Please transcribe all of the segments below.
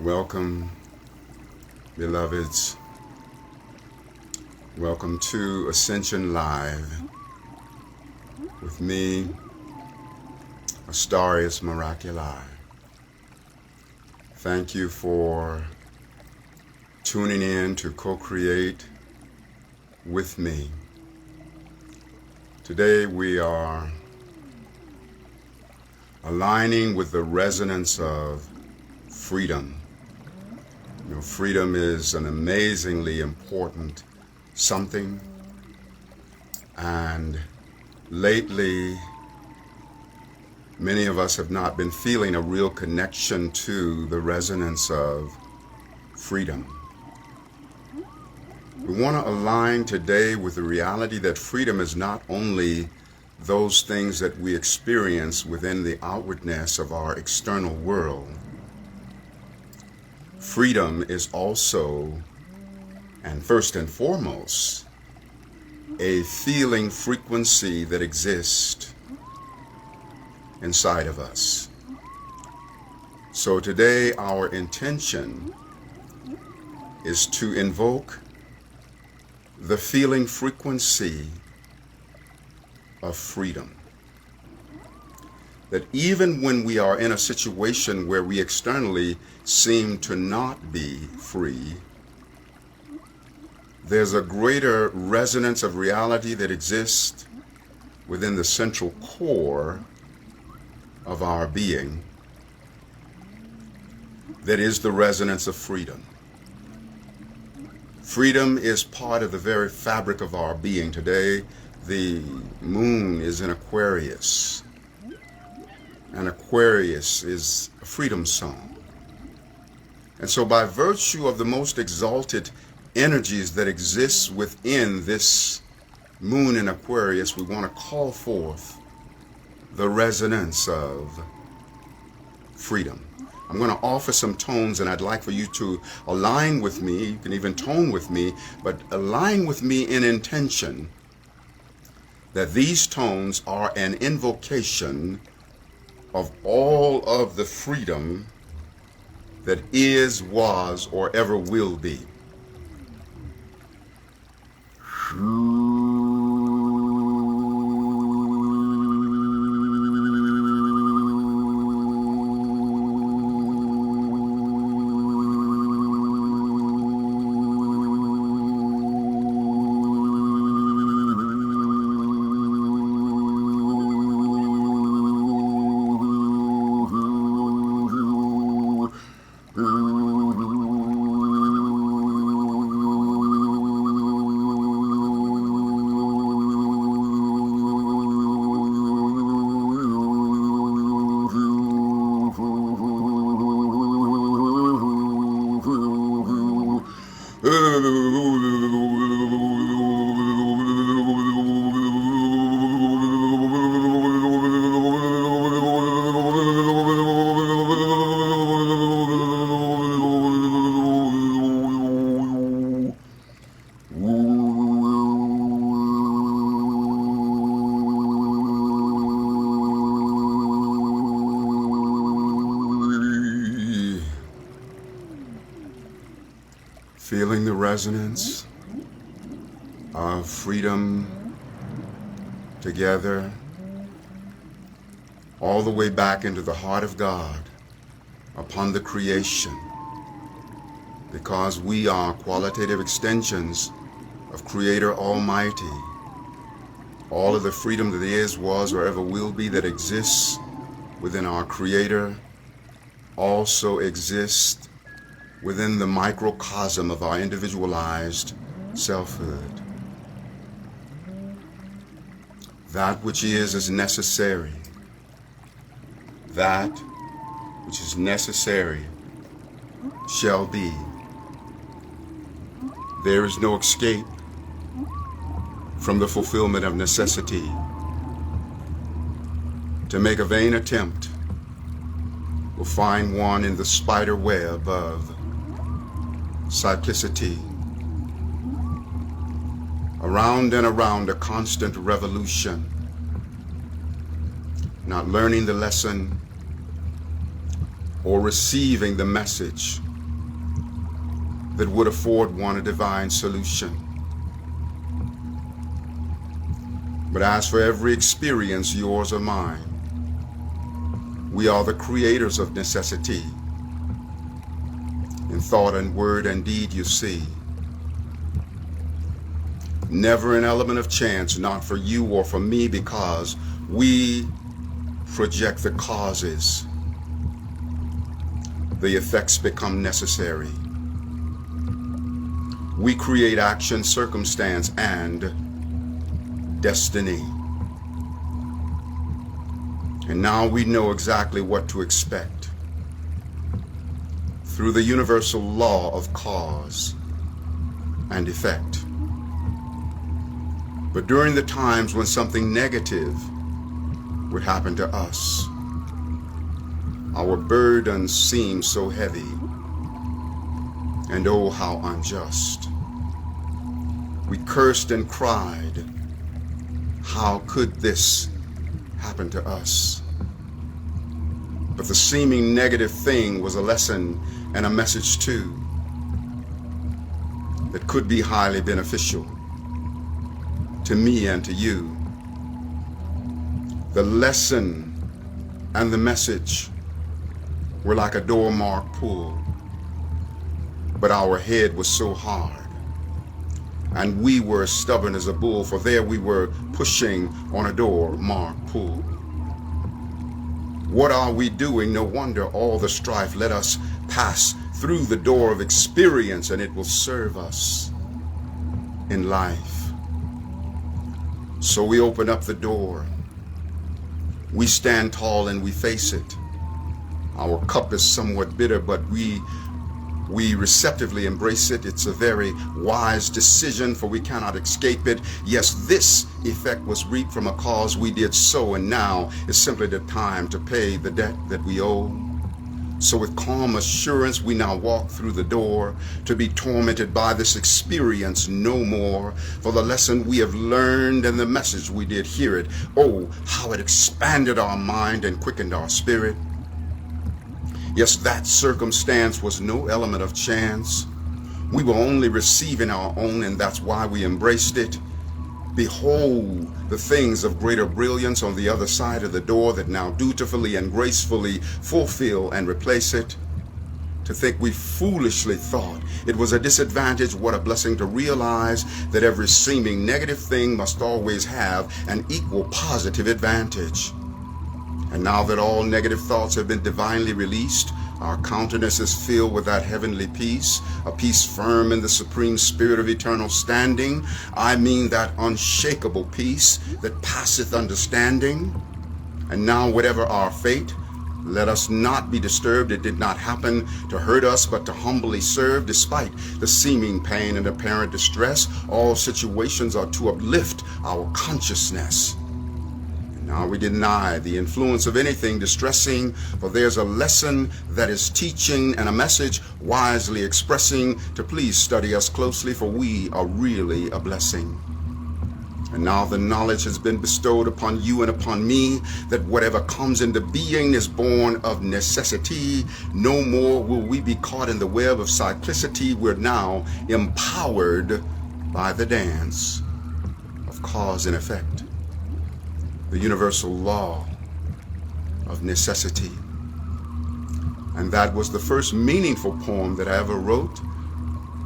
Welcome, beloveds. Welcome to Ascension Live with me, Astarius Miraculii. Thank you for tuning in to co-create with me. Today we are aligning with the resonance of freedom. You know, freedom is an amazingly important something, and lately many of us have not been feeling a real connection to the resonance of freedom. We want to align today with the reality that freedom is not only those things that we experience within the outwardness of our external world. Freedom is also, and first and foremost, a feeling frequency that exists inside of us. So today our intention is to invoke the feeling frequency of freedom. That even when we are in a situation where we externally seem to not be free, there's a greater resonance of reality that exists within the central core of our being that is the resonance of freedom. Freedom is part of the very fabric of our being. Today, the moon is in Aquarius, and Aquarius is a freedom song. And so by virtue of the most exalted energies that exist within this moon in Aquarius, we want to call forth the resonance of freedom. I'm going to offer some tones, and I'd like for you to align with me. You can even tone with me, but align with me in intention that these tones are an invocation of all of the freedom that is, was, or ever will be. Feeling the resonance of freedom together, all the way back into the heart of God, upon the creation, because we are qualitative extensions of Creator Almighty. All of the freedom that is, was, or ever will be that exists within our Creator also exists within the microcosm of our individualized selfhood. That which is necessary. That which is necessary shall be. There is no escape from the fulfillment of necessity. To make a vain attempt will find one in the spider web of cyclicity, around and around a constant revolution, not learning the lesson or receiving the message that would afford one a divine solution. But as for every experience, yours or mine, we are the creators of necessity. In thought and word and deed, you see. Never an element of chance, not for you or for me, because we project the causes. The effects become necessary. We create action, circumstance, and destiny. And now we know exactly what to expect through the universal law of cause and effect. But during the times when something negative would happen to us, our burden seemed so heavy, and oh, how unjust. We cursed and cried, how could this happen to us? But the seeming negative thing was a lesson and a message too that could be highly beneficial to me and to you. The lesson and the message were like a door marked pull, but our head was so hard, and we were as stubborn as a bull, for there we were pushing on a door marked pull. What are we doing? No wonder all the strife. Let us pass through the door of experience, and it will serve us in life. So we open up the door. We stand tall and we face it. Our cup is somewhat bitter, but we receptively embrace it. It's a very wise decision, for we cannot escape it. Yes, this effect was reaped from a cause we did sow, and now is simply the time to pay the debt that we owe. So with calm assurance, we now walk through the door to be tormented by this experience no more. For the lesson we have learned and the message we did hear it, oh, how it expanded our mind and quickened our spirit. Yes, that circumstance was no element of chance. We were only receiving our own, and that's why we embraced it. Behold the things of greater brilliance on the other side of the door that now dutifully and gracefully fulfill and replace it. To think we foolishly thought it was a disadvantage, what a blessing to realize that every seeming negative thing must always have an equal positive advantage. And now that all negative thoughts have been divinely released, our countenance is filled with that heavenly peace, a peace firm in the supreme spirit of eternal standing. I mean that unshakable peace that passeth understanding. And now whatever our fate, let us not be disturbed. It did not happen to hurt us, but to humbly serve. Despite the seeming pain and apparent distress, all situations are to uplift our consciousness. Now we deny the influence of anything distressing, for there's a lesson that is teaching and a message wisely expressing to please study us closely, for we are really a blessing. And now the knowledge has been bestowed upon you and upon me that whatever comes into being is born of necessity. No more will we be caught in the web of cyclicity. We're now empowered by the dance of cause and effect. The universal law of necessity. And that was the first meaningful poem that I ever wrote.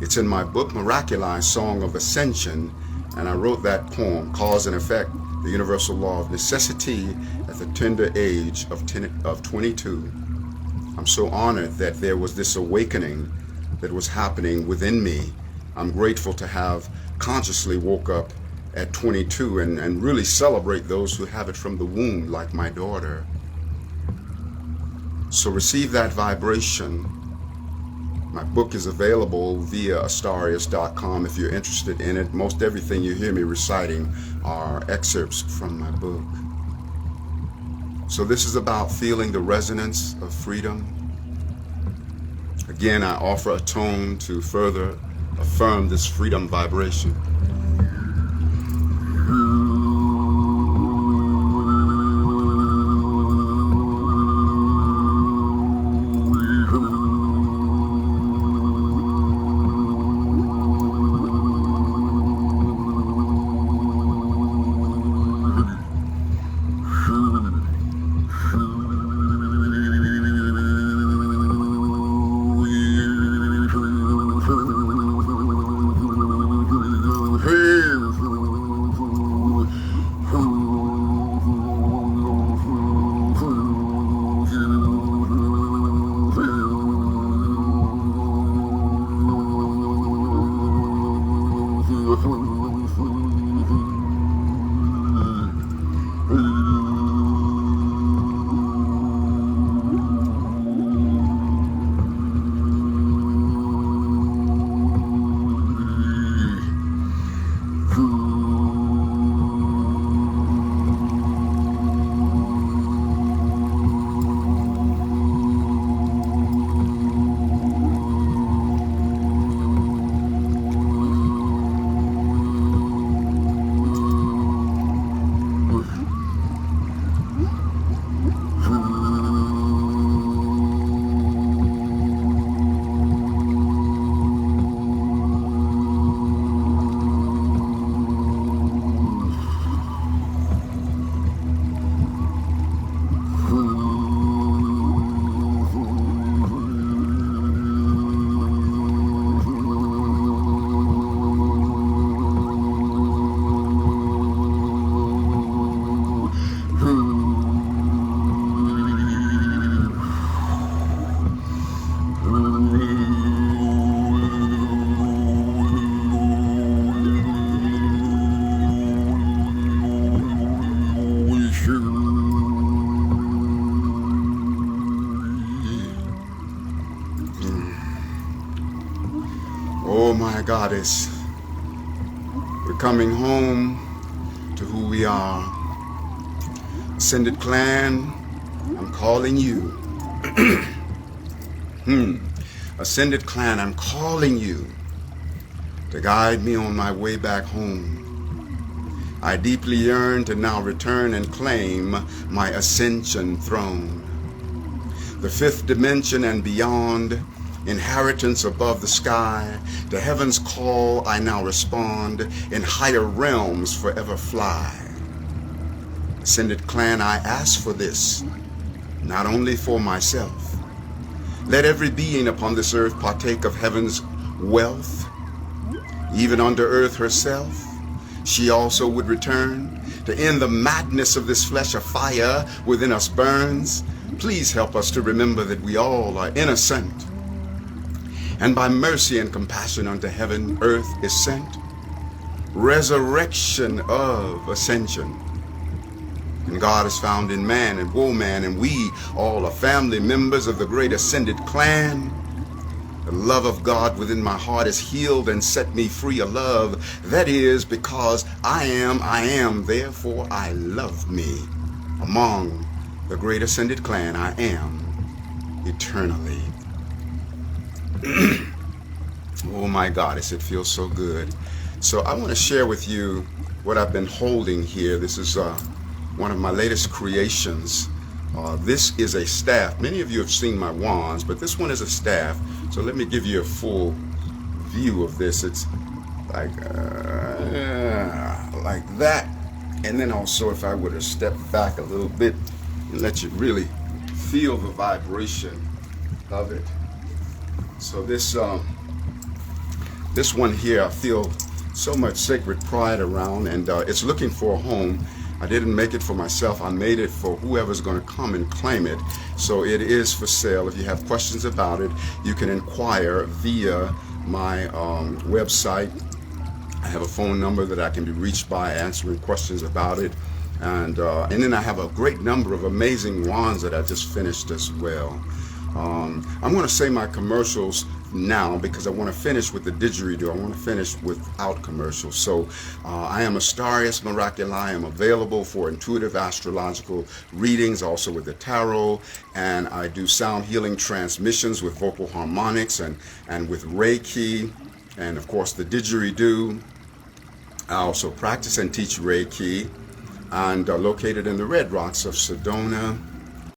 It's in my book, Miraculii, Song of Ascension, and I wrote that poem, Cause and Effect, the Universal Law of Necessity, at the tender age of 22. I'm so honored that there was this awakening that was happening within me. I'm grateful to have consciously woke up at 22 and really celebrate those who have it from the womb, like my daughter. So receive that vibration. My book is available via Astarius.com if you're interested in it. Most everything you hear me reciting are excerpts from my book. So this is about feeling the resonance of freedom. Again, I offer a tone to further affirm this freedom vibration. my goddess, we're coming home to who we are. Ascended Clan, I'm calling you. Ascended Clan, I'm calling you to guide me on my way back home. I deeply yearn to now return and claim my Ascension throne. The fifth dimension and beyond, inheritance above the sky, to heaven's call I now respond, in higher realms forever fly. Ascended Clan, I ask for this, not only for myself. Let every being upon this earth partake of heaven's wealth. Even under earth herself, she also would return to end the madness of this flesh. A fire within us burns. Please help us to remember that we all are innocent. And by mercy and compassion unto heaven, earth is sent. Resurrection of ascension. And God is found in man and woman, and we all are family members of the great Ascended Clan. The love of God within my heart is healed and set me free. A love that is because I am, therefore I love me. Among the great Ascended Clan, I am eternally. Oh my goddess, it feels so good. So I want to share with you what I've been holding here. This is one of my latest creations. This is a staff. Many of you have seen my wands, but this one is a staff. So let me give you a full view of this. It's like that. And then also, if I were to step back a little bit and let you really feel the vibration of it. So this one here, I feel so much sacred pride around, and it's looking for a home. I didn't make it for myself. I made it for whoever's going to come and claim it. So it is for sale. If you have questions about it, you can inquire via my website. I have a phone number that I can be reached by answering questions about it. And then I have a great number of amazing wands that I just finished as well. I'm going to say my commercials now because I want to finish with the didgeridoo. I want to finish without commercials. So I am Astarius Miraculii. I am available for intuitive astrological readings, also with the tarot, and I do sound healing transmissions with vocal harmonics and with Reiki, and of course the didgeridoo. I also practice and teach Reiki, and located in the Red Rocks of Sedona.